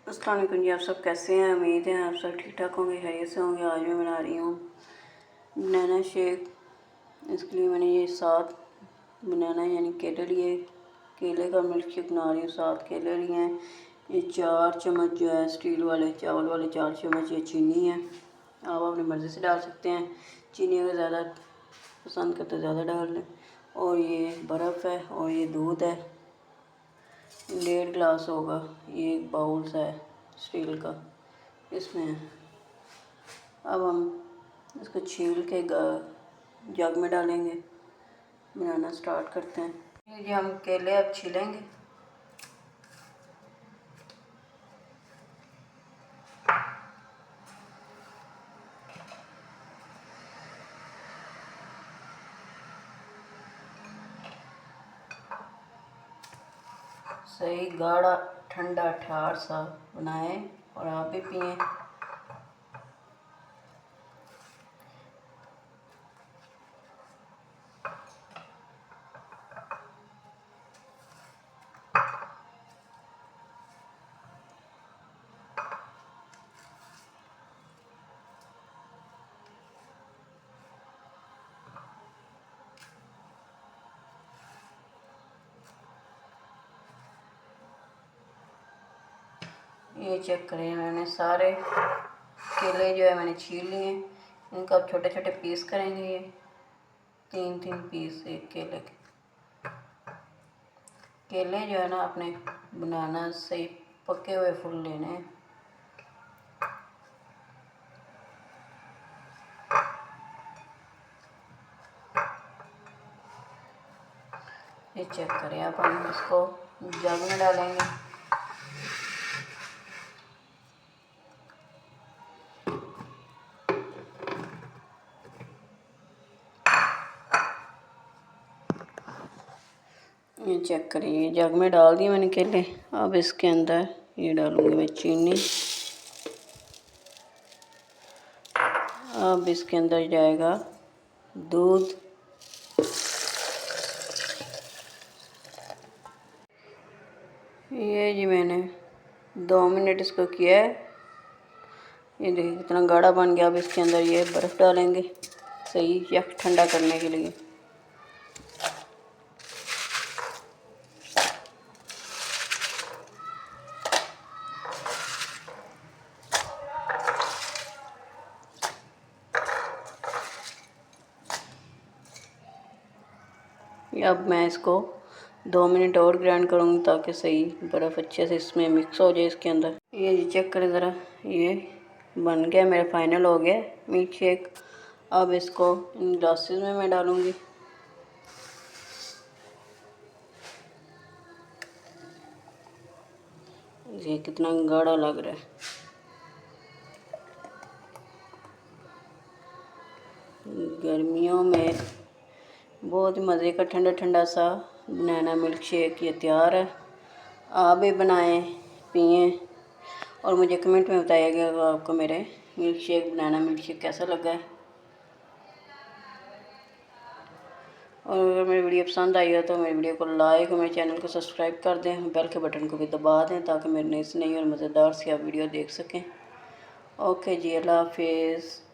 अस्सलाम वालेकुम जी। आप सब कैसे हैं? उम्मीद है आप सब ठीक ठाक होंगे, खैरियत से होंगे। आज मैं बना रही हूँ बनाना शेक। इसके लिए मैंने ये 7 बनाना यानी केले लिए, केले का मिल्क शेक बना रही हूँ। 7 केले लिए हैं। ये 4 चम्मच जो है स्टील वाले चावल वाले 4 चम्मच ये चीनी है। आप अपनी मर्ज़ी से डाल सकते हैं। चीनी अगर ज़्यादा पसंद करते ज़्यादा डाल लें। और ये बर्फ़ है और ये दूध है। 1.5 गिलास होगा। ये एक बाउल सा है स्टील का, इसमें है। अब हम इसको छील के जग में डालेंगे। बनाना स्टार्ट करते हैं। ये हम केले अब छीलेंगे। सही गाढ़ा ठंडा ठार सा बनाएं और आप भी पिएं। ये चेक करें, मैंने सारे केले जो है मैंने छील लिए। इनको अब छोटे छोटे पीस करेंगे। ये 3-3 पीस एक केले के। केले जो है ना अपने बनाना सही पके हुए फुल लेने हैं। ये चेक करें। अब हम इसको जग में डालेंगे। ये चेक करें, ये जग में डाल दिए मैंने केले। अब इसके अंदर ये डालूंगी मैं चीनी। अब इसके अंदर जाएगा दूध। ये जी मैंने 2 मिनट इसको किया है। ये देखिए कितना गाढ़ा बन गया। अब इसके अंदर ये बर्फ़ डालेंगे सही यक ठंडा करने के लिए। अब मैं इसको 2 मिनट और ग्राइंड करूँगी ताकि सही बर्फ़ अच्छे से इसमें मिक्स हो जाए इसके अंदर। ये जी चेक करें ज़रा, ये बन गया मेरा, फाइनल हो गया मिल्क शेक। अब इसको इन ग्लासेस में मैं डालूँगी। ये कितना गाढ़ा लग रहा है। गर्मियों में बहुत मज़े का ठंडा ठंडा सा बनाना मिल्क शेक ये तैयार है। आप भी बनाएं, पिएं और मुझे कमेंट में बताइएगा कि आपको मेरे milk shake banana milk shake कैसा लगा है। और अगर मेरी वीडियो पसंद आई हो तो मेरी वीडियो को लाइक और मेरे चैनल को सब्सक्राइब कर दें। बेल के बटन को भी दबा दें ताकि मेरी नई से नई और मज़ेदार सी आप वीडियो देख सकें। ओके जी, अल्लाह हाफिज़।